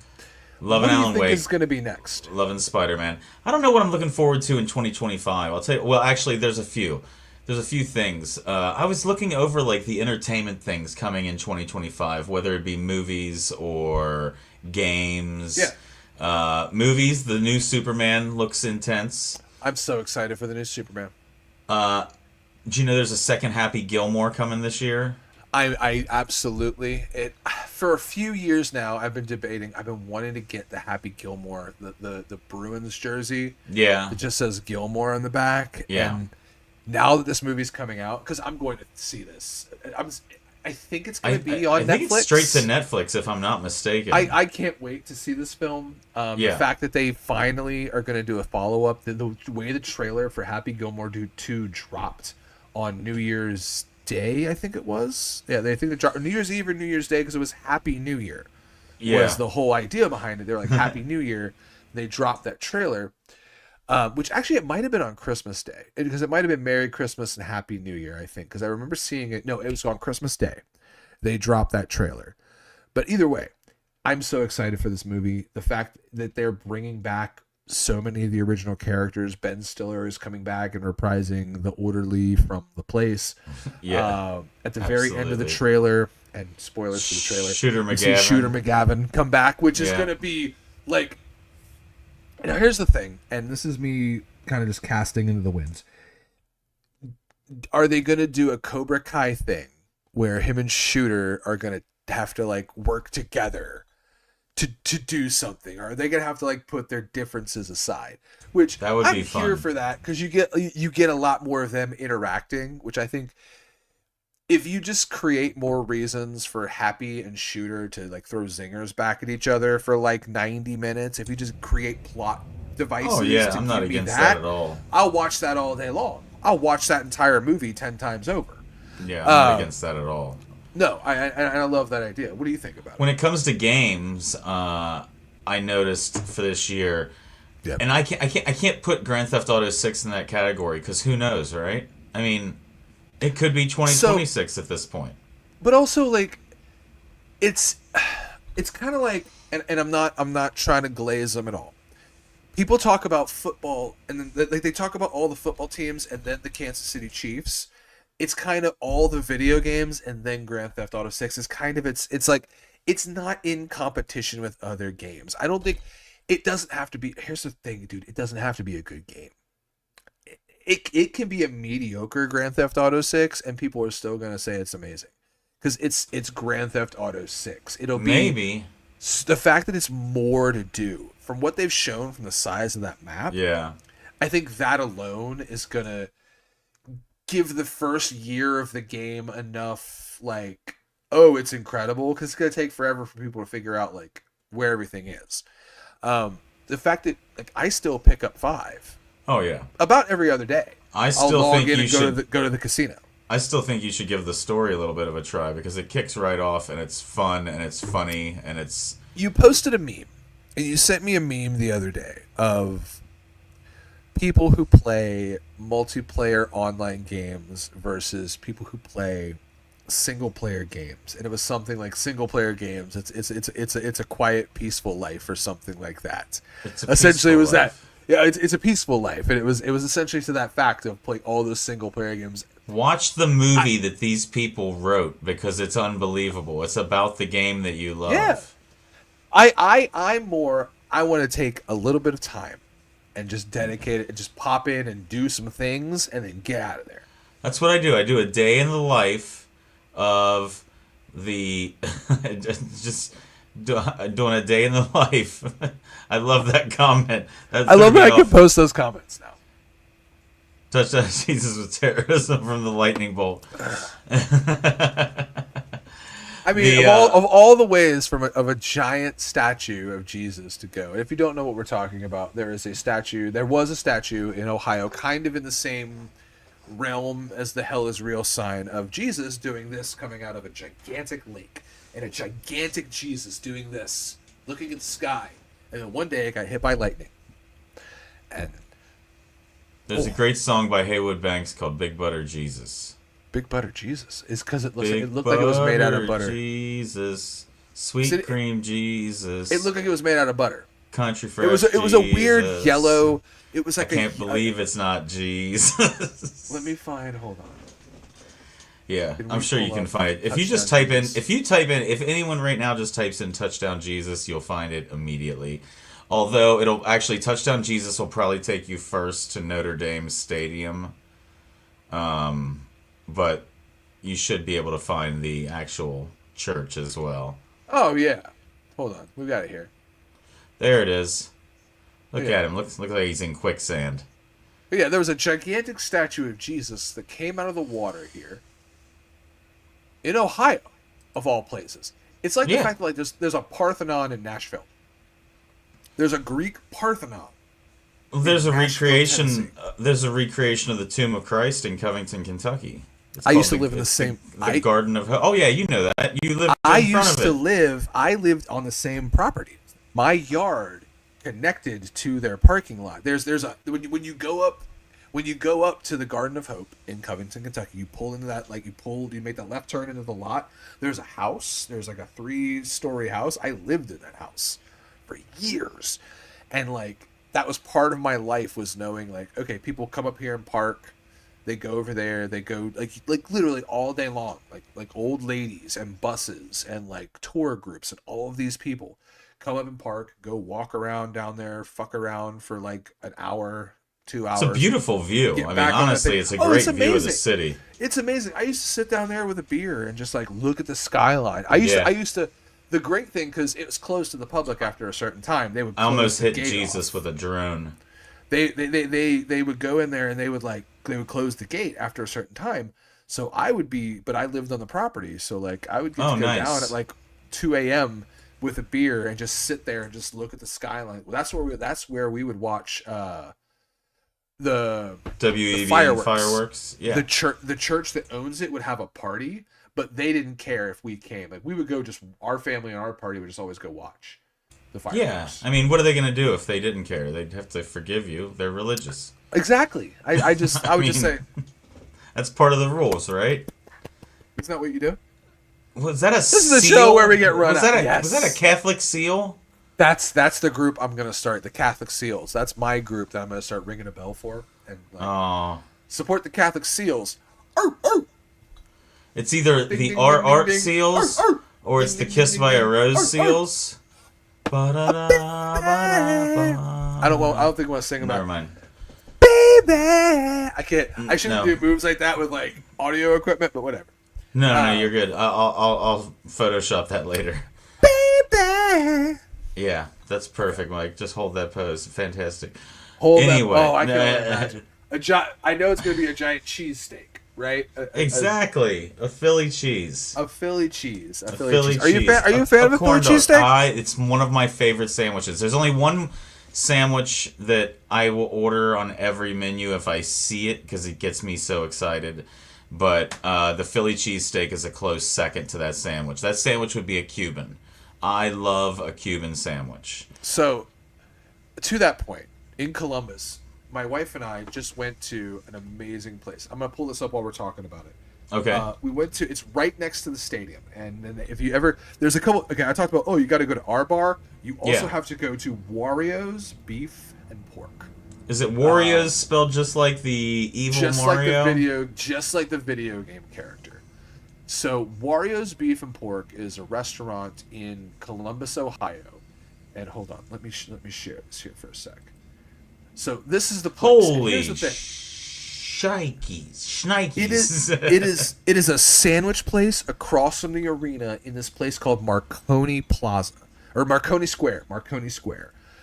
Loving Alan Wake. What do you think is going to be next? Loving Spider-Man. I don't know what I'm looking forward to in 2025. I'll tell you. Well, actually, there's a few. There's a few things. I was looking over like the entertainment things coming in 2025, whether it be movies or games. Yeah. Movies. The new Superman looks intense. I'm so excited for the new Superman. Do you know there's a second Happy Gilmore coming this year? I absolutely. For a few years now, I've been wanting to get the Happy Gilmore, the Bruins jersey. Yeah. It just says Gilmore on the back. Yeah. And now that this movie's coming out, because I'm going to see this. I think it's going to be on Netflix. I think it's straight to Netflix, if I'm not mistaken. I can't wait to see this film. The fact that they finally are going to do a follow-up. The way the trailer for Happy Gilmore 2 dropped on New Year's Day, I think it was. Yeah, they think they dropped New Year's Eve or New Year's Day because it was Happy New Year. Yeah. Was the whole idea behind it. They're like, Happy New Year. They dropped that trailer. Which actually it might have been on Christmas Day, because it might have been Merry Christmas and Happy New Year, I think, because I remember seeing it. No, it was on Christmas Day. They dropped that trailer. But either way, I'm so excited for this movie. The fact that they're bringing back so many of the original characters. Ben Stiller is coming back and reprising the orderly from The Place. Yeah, at the very end of the trailer, and spoilers for the trailer, Shooter McGavin. See Shooter McGavin come back, which is going to be like... Now, here's the thing, and this is me kind of just casting into the winds. Are they going to do a Cobra Kai thing where him and Shooter are gonna have to like work together to do something, or are they gonna have to like put their differences aside? Which That would I'm be here fun. for that, because you get a lot more of them interacting, which I think if you just create more reasons for Happy and Shooter to like throw zingers back at each other for like 90 minutes, if you just create plot Oh devices yeah, to I'm not give me against that that, at all. I'll watch that all day long. I'll watch that entire movie 10 times over. Yeah, I'm not against that at all. No, I love that idea. What do you think about it? When it comes to games, I noticed for this year, Yep. and I can't put Grand Theft Auto 6 in that category because who knows, right? I mean, it could be 2026 at this point. But also like it's kind of like, and I'm not trying to glaze them at all. People talk about football, and then like they talk about all the football teams and then the Kansas City Chiefs. It's kind of all the video games, and then Grand Theft Auto 6 is kind of it's like it's not in competition with other games. I don't think it doesn't have to be. Here's the thing, dude. It doesn't have to be a good game. It can be a mediocre Grand Theft Auto 6, and people are still gonna say it's amazing because it's Grand Theft Auto 6. It'll be Maybe. the fact that it's more to do from what they've shown from the size of that map. Yeah. I think that alone is gonna give the first year of the game enough like, oh, it's incredible, because it's gonna take forever for people to figure out like where everything is. The fact that like I still pick up 5 Oh yeah. about every other day. I I'll still log think in you and should. go to the casino. I still think you should give the story a little bit of a try because it kicks right off and it's fun and it's funny and it's. You posted a meme, and you sent me a meme the other day of people who play multiplayer online games versus people who play single player games, and it was something like single player games. It's a quiet, peaceful life, or something like that. It's a Essentially, it was peaceful life. that. Yeah, it's a peaceful life, and it was essentially to that fact of playing all those single player games. Watch the movie that these people wrote because it's unbelievable. It's about the game that you love. Yeah. I want to take a little bit of time and just dedicate it and just pop in and do some things and then get out of there. That's what I do. I do a day in the life of the just doing a day in the life. I love that comment. I love that I can post those comments now. Touchdown Jesus with terrorism from the lightning bolt. I mean, of all the ways of a giant statue of Jesus to go. If you don't know what we're talking about, there was a statue in Ohio, kind of in the same realm as the Hell is Real sign, of Jesus doing this, coming out of a gigantic lake, and a gigantic Jesus doing this, looking at the sky. And then one day it got hit by lightning. And there's a great song by Haywood Banks called Big Butter Jesus. Big Butter Jesus is because it looked Big like it was made out of butter. Jesus, sweet cream Jesus. It looked like it was made out of butter. Country fresh. It was a weird yellow. It was like I can't believe it's not Jesus. Let me find. Hold on. Yeah, I'm sure you can find it. If you just type in, if anyone right now just types in Touchdown Jesus, you'll find it immediately. Although it'll actually, Touchdown Jesus will probably take you first to Notre Dame Stadium. But you should be able to find the actual church as well. Oh yeah. Hold on, we got it here. There it is. Look at him. Look like he's in quicksand. But yeah, there was a gigantic statue of Jesus that came out of the water here in Ohio, of all places. It's like the fact that like there's a Parthenon in Nashville. There's a Greek Parthenon. There's a recreation. There's a recreation of the Tomb of Christ in Covington, Kentucky. I used to live in the same Garden of Hope. Oh yeah, you know that. You lived. I lived on the same property. My yard connected to their parking lot. There's a when you go up to the Garden of Hope in Covington, Kentucky, you pull into that, like you make that left turn into the lot. There's a house. There's like a 3-story house. I lived in that house for years, and like that was part of my life, was knowing like, okay, people come up here and park. They go over there. They go like literally all day long, like old ladies and buses and like tour groups, and all of these people come up and park, go walk around down there, fuck around for like an hour, 2 hours. It's a beautiful view. I mean, honestly, it's a great view of the city. It's amazing. I used to sit down there with a beer and just like look at the skyline. I used to. The great thing, because it was closed to the public after a certain time, they would. I almost hit Jesus with a drone. They would go in there and they would close the gate after a certain time. So but I lived on the property, so like I would get to go down at like 2 a.m. with a beer and just sit there and just look at the skyline. Well, that's where we would watch the fireworks. Yeah. The church that owns it would have a party, but they didn't care if we came. Like we would go, just our family and our party would just always go watch the fireworks. Yeah, I mean, what are they going to do if they didn't care? They'd have to forgive you. They're religious. Exactly. I would just say that's part of the rules, right? Isn't that what you do? Was that a This is the show where we get run out. Was that a Catholic seal? That's the group I'm going to start, the Catholic Seals. That's my group that I'm going to start ringing a bell for. And support the Catholic Seals. Arr, arr. It's either the Art Seals or it's the Kiss by a Rose Seals. I don't think I want to sing about it. Never mind. Baby! I can't. I shouldn't do moves like that with like audio equipment, but whatever. No, you're good. I'll Photoshop that later. Baby! Yeah, that's perfect, Mike. Just hold that pose. Fantastic. Anyway. I can imagine. I know it's going to be a giant cheesesteak, right? Exactly. A Philly cheese. A Philly cheese. A Philly cheese. Are you a fan of a Philly cheesesteak? It's one of my favorite sandwiches. There's only one sandwich that I will order on every menu if I see it because it gets me so excited. But the Philly cheesesteak is a close second to that sandwich. That sandwich would be a Cuban. I love a Cuban sandwich. So, to that point, in Columbus, my wife and I just went to an amazing place. I'm going to pull this up while we're talking about it. Okay. It's right next to the stadium. And then if you ever, there's a couple, okay, I talked about, you got to go to our bar. You also have to go to Wario's Beef and Pork. Is it Wario's spelled just like the evil Mario? Just like the video game character. So Wario's Beef and Pork is a restaurant in Columbus, Ohio. And hold on, let me share this here for a sec. So this is the place. Holy here's the thing. Shnikes. It is a sandwich place across from the arena in this place called Marconi Plaza or Marconi Square.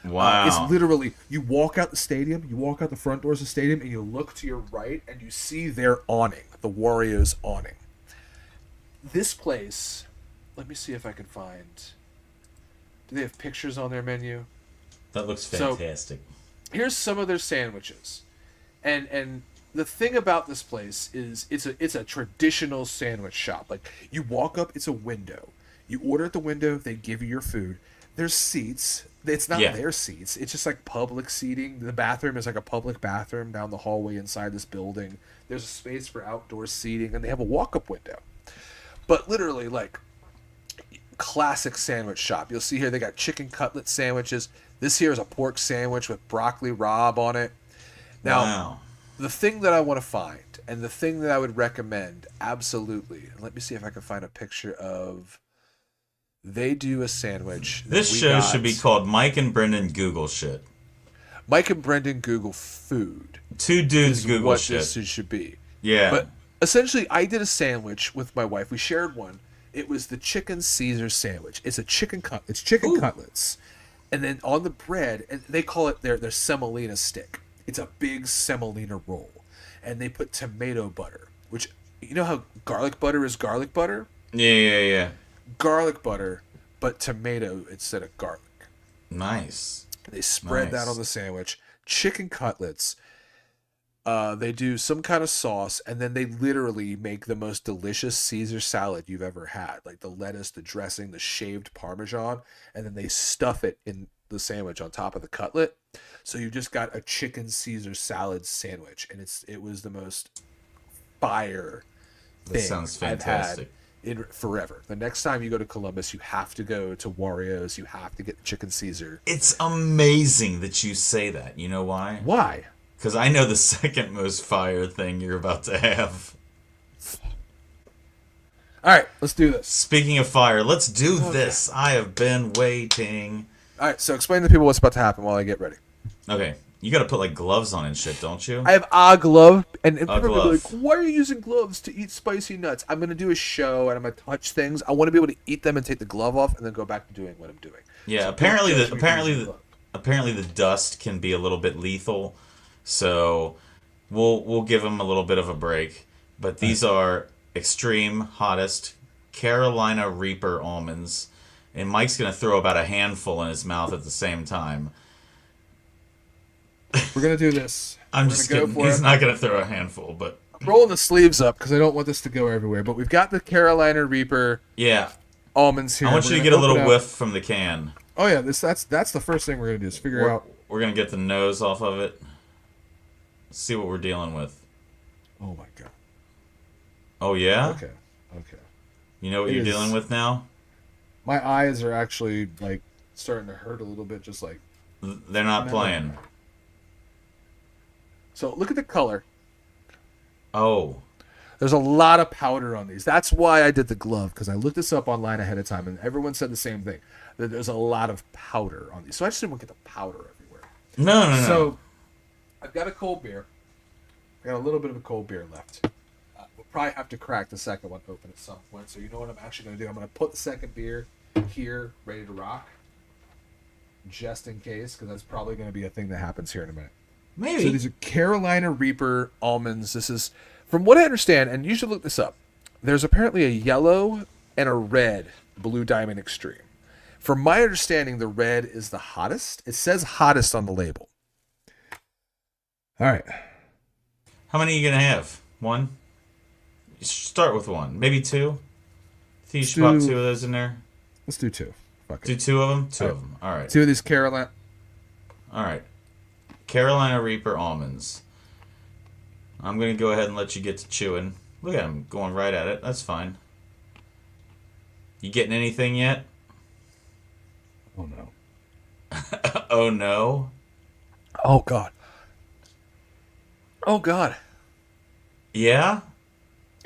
Wow. It's literally, you walk out the stadium, you walk out the front doors of the stadium, and you look to your right, and you see their awning, the Warriors awning. This place, let me see if I can find. Do they have pictures on their menu? That looks fantastic. So, here's some of their sandwiches, and the thing about this place is it's a traditional sandwich shop. Like you walk up, it's a window. You order at the window, they give you your food. There's seats. It's not their seats. It's just like public seating. The bathroom is like a public bathroom down the hallway inside this building. There's a space for outdoor seating, and they have a walk-up window. But literally, like, classic sandwich shop. You'll see here they got chicken cutlet sandwiches. This here is a pork sandwich with broccoli rabe on it. Now, the thing that I want to find, and the thing that I would recommend, absolutely, and let me see if I can find a picture of... They do a sandwich. This show should be called Mike and Brendan Google Shit. Mike and Brendan Google Food. Two dudes Google what shit. This should be. Yeah. But essentially, I did a sandwich with my wife. We shared one. It was the chicken Caesar sandwich. It's a chicken cutlets, and then on the bread, and they call it their semolina stick. It's a big semolina roll, and they put tomato butter, which you know how garlic butter is garlic butter. Yeah. Garlic butter, but tomato instead of garlic. Nice. They spread that on the sandwich. Chicken cutlets. They do some kind of sauce, and then they literally make the most delicious Caesar salad you've ever had. Like the lettuce, the dressing, the shaved Parmesan, and then they stuff it in the sandwich on top of the cutlet. So you just got a chicken Caesar salad sandwich, and it was the most fire thing That sounds fantastic. I've had in forever. The next time you go to Columbus, you have to go to Wario's. You have to get the chicken Caesar. It's amazing that you say that. You know why? Why? Because I know the second most fire thing you're about to have. All right, let's do this. Speaking of fire, let's do this. I have been waiting. All right, so explain to people what's about to happen while I get ready. Okay. You got to put like gloves on and shit, don't you? I have a glove, and people are glove. like, "Why are you using gloves to eat spicy nuts?" I'm gonna do a show, and I'm gonna touch things. I want to be able to eat them and take the glove off, and then go back to doing what I'm doing. Yeah, So apparently the dust can be a little bit lethal, so we'll give them a little bit of a break. But these are extreme hottest Carolina Reaper almonds, and Mike's gonna throw about a handful in his mouth at the same time. We're gonna do this. I'm just kidding. He's not gonna throw a handful, but I'm rolling the sleeves up because I don't want this to go everywhere. But we've got the Carolina Reaper yeah, almonds here. I want you to get a little whiff from the can. Oh yeah, that's the first thing we're gonna do is figure out. We're gonna get the nose off of it. See what we're dealing with. Oh my god. Oh yeah. Okay. You know what you're dealing with now? My eyes are actually like starting to hurt a little bit, just like. They're not playing. So look at the color. Oh. There's a lot of powder on these. That's why I did the glove, because I looked this up online ahead of time, and everyone said the same thing, that there's a lot of powder on these. So I just didn't want to get the powder everywhere. No. So I've got a cold beer. I got a little bit of a cold beer left. We'll probably have to crack the second one open at some point. So you know what I'm actually going to do? I'm going to put the second beer here, ready to rock, just in case, because that's probably going to be a thing that happens here in a minute. Maybe. So these are Carolina Reaper almonds. This is, from what I understand, and you should look this up, there's apparently a yellow and a red Blue Diamond Extreme. From my understanding, the red is the hottest. It says hottest on the label. All right. How many are you going to have? One? You should start with one. Maybe two? I think you should pop two of those in there. Let's do two. Fuck it. Do two of them? Two of them. All right. Two of these Carolina. All right. Carolina Reaper almonds. I'm going to go ahead and let you get to chewing. Look at him going right at it. That's fine. You getting anything yet? Oh, no. Oh, no? Oh, God. Oh, God. Yeah?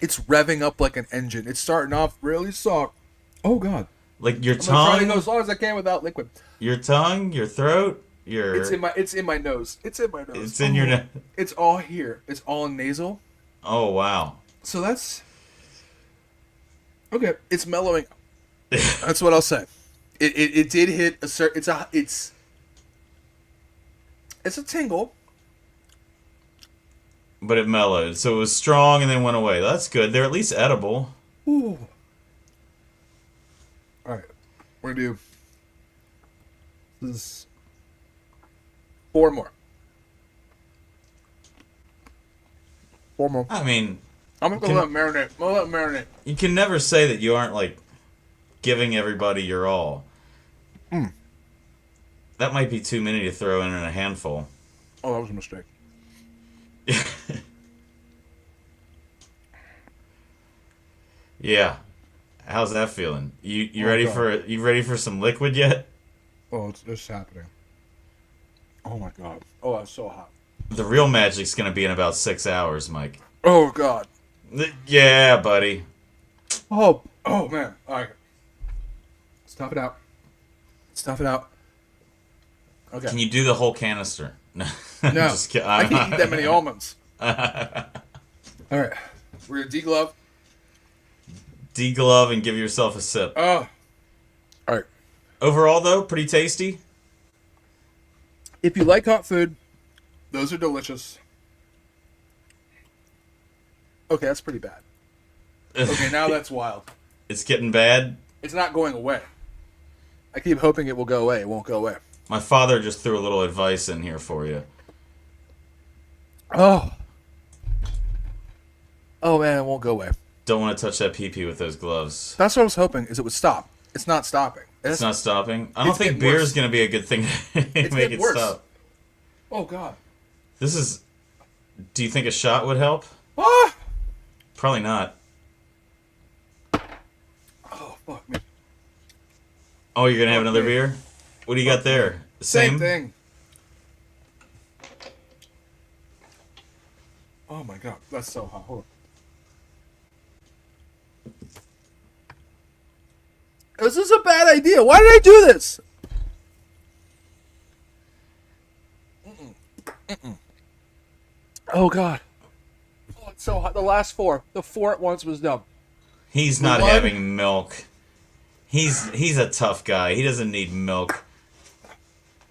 It's revving up like an engine. It's starting off really soft. Oh, God. Like your I'm trying to tongue? go as long as I can without liquid. Your tongue? Your throat? Your... It's in my nose. It's in my nose. It's in your nose. It's all here. It's all nasal. Oh, wow. So that's... Okay. It's mellowing. That's what I'll say. It did hit a certain... It's a tingle. But it mellowed. So it was strong and then went away. That's good. They're at least edible. Ooh. All right. We're going to do... This is... 4 more. 4 more. I mean... I'm going to let it marinate. I'm going to let it marinate. You can never say that you aren't, like, giving everybody your all. That might be too many to throw in a handful. Oh, that was a mistake. Yeah. How's that feeling? You ready for some liquid yet? Oh, it's happening. Oh my god. Oh, that's so hot. The real magic's gonna be in about 6 hours, Mike. Oh god. Yeah, buddy. Oh man. All right. Stuff it out. Stuff it out. Okay. Can you do the whole canister? No. No. Just kidding. I can't eat that many almonds. All right. We're gonna deglove. Deglove and give yourself a sip. Oh. All right. Overall, though, pretty tasty. If you like hot food, those are delicious. Okay, that's pretty bad. Okay, now that's wild. It's getting bad. It's not going away. I keep hoping it will go away. It won't go away. My father just threw a little advice in here for you. Oh. Oh, man, it won't go away. Don't want to touch that pee-pee with those gloves. That's what I was hoping, is it would stop. It's not stopping. It's not stopping? I don't think beer is going to be a good thing to make it stop. Oh, God. This is... Do you think a shot would help? Ah! Probably not. Oh, fuck me. Oh, you're going to have another beer? What do you got there? Same thing. Oh, my God. That's so hot. Hold on. This is a bad idea. Why did I do this? Oh God. Oh, it's so hot. The last four. The four at once was dumb. He's not having milk. He's a tough guy. He doesn't need milk.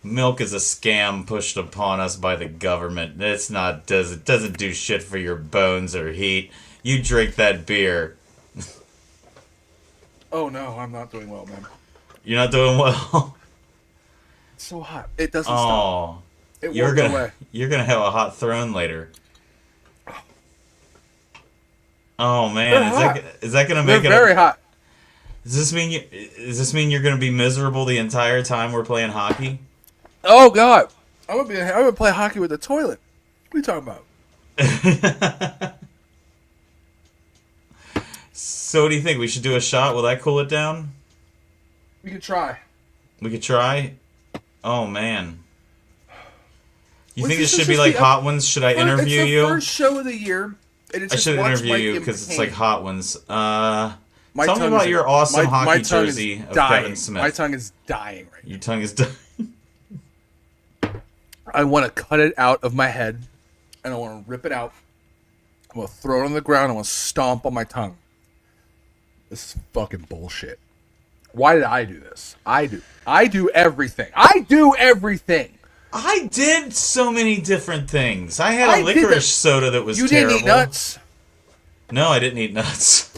Milk is a scam pushed upon us by the government. It doesn't do shit for your bones or heat. You drink that beer. Oh no, I'm not doing well, man. You're not doing well. It's so hot. It doesn't stop. It you're won't gonna go away. you're gonna have a hot throne later. Oh man, is that gonna make They're very hot. Does this mean you're gonna be miserable the entire time we're playing hockey? Oh God, I'm gonna play hockey with the toilet. What are you talking about? So what do you think? We should do a shot? Will that cool it down? We could try. We could try? Oh man. You think this it should be like Hot Ones? Should I interview you? It's the first show of the year. And it's I should interview you because it's like Hot Ones. Tell me about your awesome hockey jersey of Kevin Smith. My tongue is dying right now. Your tongue is dying. I want to cut it out of my head, and I want to rip it out. I want to throw it on the ground. I want to stomp on my tongue. This is fucking bullshit. Why did I do this? I do everything. I do everything. I did so many different things. I had a licorice soda that was terrible. You didn't eat nuts? No, I didn't eat nuts.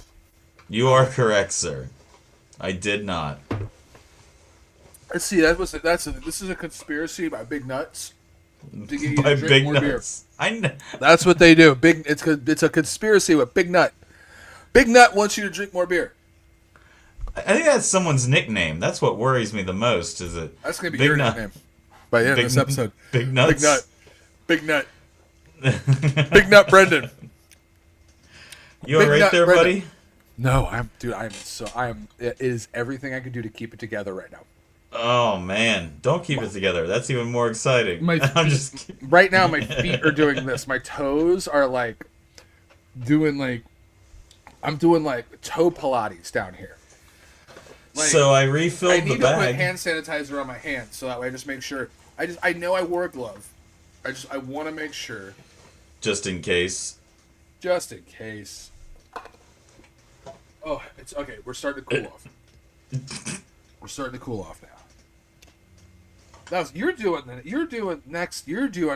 You are correct, sir. I did not. Let's see. This is a conspiracy by Big Nuts. By Big Nuts. That's what they do. It's a conspiracy with Big Nut. Big Nut wants you to drink more beer. I think that's someone's nickname. That's what worries me the most. Is it? That's gonna be Big your nickname by the end of this episode. Big Nuts. Big Nut. Big Nut. Brendan. You all right there, Brendan. buddy? No, it is everything I could do to keep it together right now. Oh man, don't keep it together. That's even more exciting. I'm just kidding. Right now my feet are doing this. My toes are like I'm doing like toe Pilates down here. Like, so I refilled the bag. I need to put hand sanitizer on my hands so that way I just make sure. I know I wore a glove. I want to make sure. Just in case. Just in case. Oh, it's okay. We're starting to cool off. We're starting to cool off now. You're doing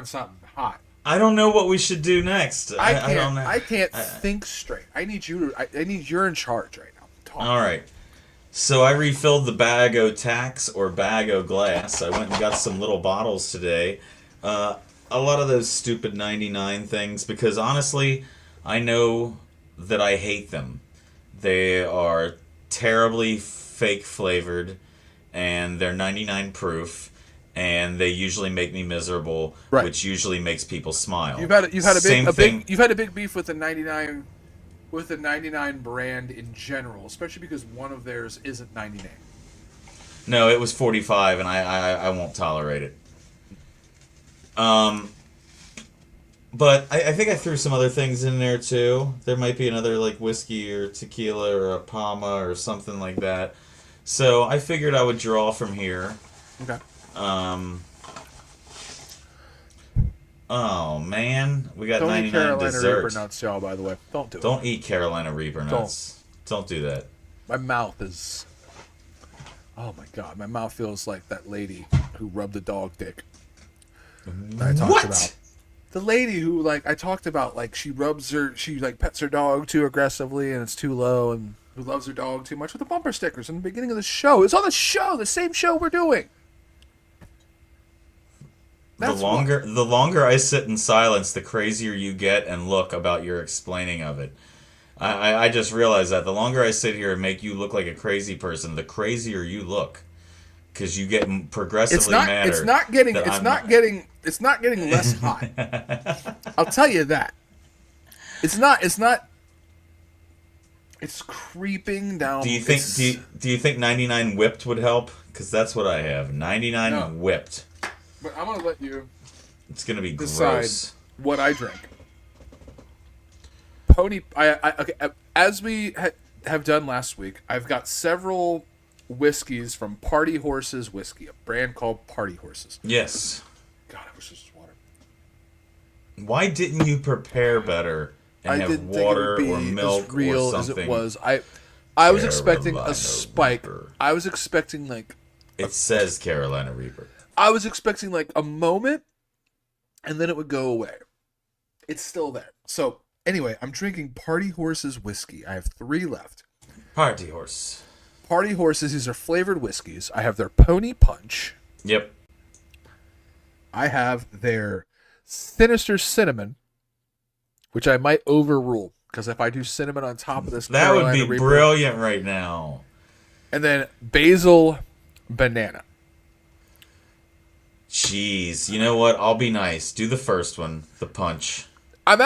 something hot. I don't know what we should do next. I don't know. I can't think straight. I need you're in charge right now. All right. So I refilled the bag o' tax or bag o' glass. I went and got some little bottles today. A lot of those stupid 99 things because honestly, I know that I hate them. They are terribly fake flavored and they're 99 proof and they usually make me miserable, right, which usually makes people smile. You've had a big beef with the 99 brand in general, especially because one of theirs isn't 99. No, it was 45 and I won't tolerate it. But I think I threw some other things in there too. There might be another like whiskey or tequila or a Palma or something like that. So I figured I would draw from here. Okay. Oh man, we got don't 99 eat Carolina dessert. Reaper nuts, y'all. By the way, Don't eat Carolina Reaper nuts. Don't do that. My mouth is. Oh my god, my mouth feels like that lady who rubbed the dog dick. That I talked about. The lady who I talked about, she pets her dog too aggressively and it's too low, and who loves her dog too much with the bumper stickers in the beginning of the show. It's on the show, the same show we're doing. The longer I sit in silence, the crazier you get and look about your explaining of it. I just realized that the longer I sit here and make you look like a crazy person, the crazier you look, because you get progressively madder. It's not getting less hot. I'll tell you that. It's not. It's creeping down. Do you think 99 whipped would help? Because that's what I have. 99 whipped. But I'm gonna let you. It's gonna be decide gross. What I drink. Okay. As we have done last week, I've got several whiskeys from Party Horses Whiskey, a brand called Party Horses. Yes. God, I wish this was water. Why didn't you prepare better and have water or milk as real or something? As it was. I was expecting a spike. Reaper. I was expecting like. It says Carolina Reaper. I was expecting like a moment, and then it would go away. It's still there. So anyway, I'm drinking Party Horse's whiskey. I have 3 left. Party Horse. Party Horses. These are flavored whiskeys. I have their Pony Punch. Yep. I have their Sinister Cinnamon, which I might overrule because if I do cinnamon on top of this, that would be Reaper, brilliant right now. And then Basil Banana. Jeez, you know what? I'll be nice. Do the first one, the punch. I'm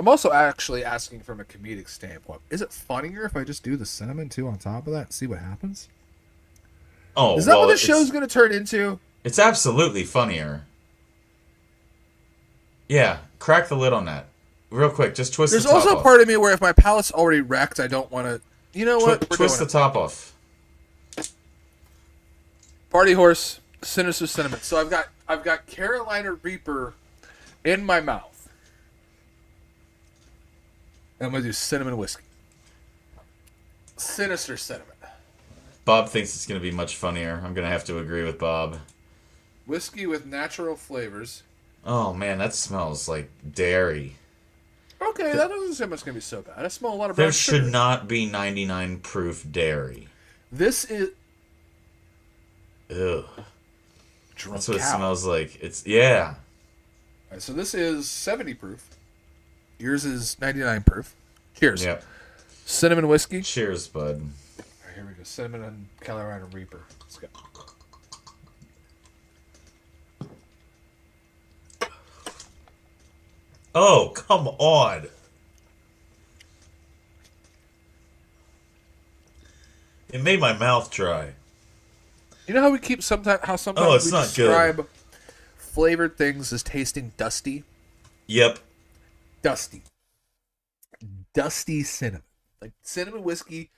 also actually asking from a comedic standpoint. Is it funnier if I just do the cinnamon too on top of that and see what happens? Oh, is that what the show's going to turn into? It's absolutely funnier. Yeah, crack the lid on that. Real quick, just twist the top off. There's also a part of me where if my palate's already wrecked, I don't want to... You know what? Twist the top off. Party Horse, Sinister Cinnamon. So I've got Carolina Reaper in my mouth. And I'm going to do cinnamon whiskey. Sinister Cinnamon. Bob thinks it's going to be much funnier. I'm going to have to agree with Bob. Whiskey with natural flavors. Oh, man, that smells like dairy. Okay, that doesn't seem like it's going to be so bad. I smell a lot of brown sugar. There should not be 99 proof dairy. This is... Ugh. Drunk That's what cow. It smells like. It's, yeah. All right, so this is 70 proof. Yours is 99 proof. Cheers. Yep. Cinnamon whiskey. Cheers, bud. All right, here we go. Cinnamon and Carolina Reaper. Let's go. Oh, come on. It made my mouth dry. You know how we keep sometimes we describe good. Flavored things as tasting dusty? Yep. Dusty cinnamon. Like cinnamon whiskey,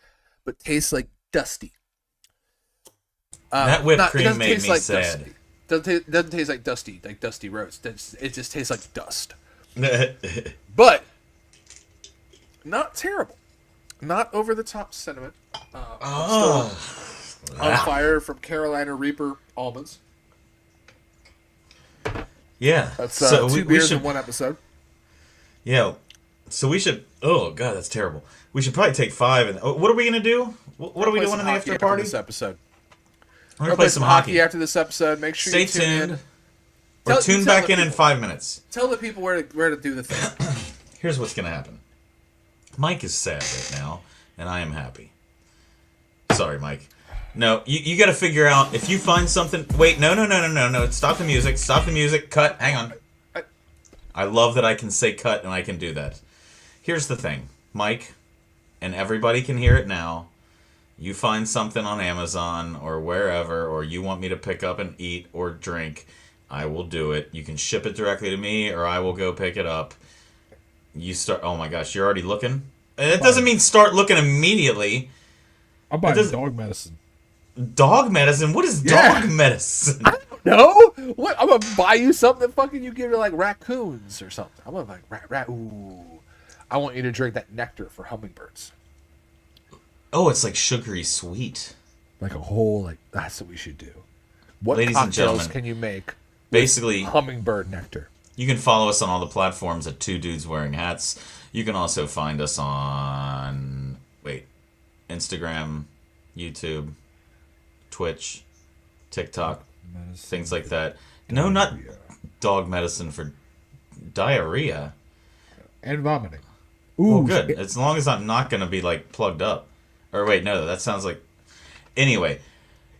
but tastes like dusty. That whipped cream made me like sad. Doesn't taste like dusty roast. It just tastes like dust. But not terrible. Not over the top cinnamon. Still on fire from Carolina Reaper Almonds. Yeah. That's 2 beers in 1 episode. Yeah. So we should... Oh, God, that's terrible. We should probably take 5. And what are we going to do? What are we doing in the after party? This episode. We're going to play some hockey after this episode. Make sure you tune in. Or tune back in 5 minutes. Tell the people where to do the thing. Here's what's going to happen. Mike is sad right now, and I am happy. Sorry, Mike. No, you got to figure out if you find something. Wait, no. Stop the music. Stop the music. Cut. Hang on. I love that I can say cut and I can do that. Here's the thing, Mike, and everybody can hear it now. You find something on Amazon or wherever, or you want me to pick up and eat or drink, I will do it. You can ship it directly to me, or I will go pick it up. You start. Oh my gosh, you're already looking? That doesn't mean start looking immediately. I'm buying dog medicine. Dog medicine? What is dog medicine? I don't know. What? I'm gonna buy you something that fucking you give to like raccoons or something. I'm gonna like ooh. I want you to drink that nectar for hummingbirds. Oh, it's like sugary sweet. Like a whole like that's what we should do. What Ladies and gentlemen, can you make? Basically, hummingbird nectar. You can follow us on all the platforms at 2 Dudes Wearing Hats. You can also find us on Instagram, YouTube, Twitch, TikTok, things like that. No, not dog medicine for diarrhea. And vomiting. Ooh, good. As long as I'm not going to be like plugged up. Or wait, no, that sounds like... Anyway,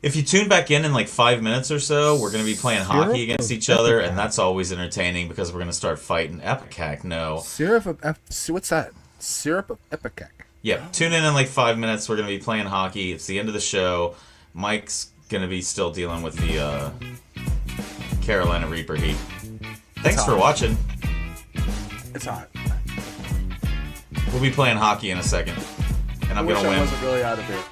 if you tune back in like 5 minutes or so, we're going to be playing hockey against each other, and that's always entertaining because we're going to start fighting. Epicac, no. What's that? Syrup of Epicac. Yeah, tune in like 5 minutes. We're going to be playing hockey. It's the end of the show. Mike's going to be still dealing with the Carolina Reaper heat. Thanks for watching. It's hot. We'll be playing hockey in a second, and I'm going to win. I wasn't really out of here.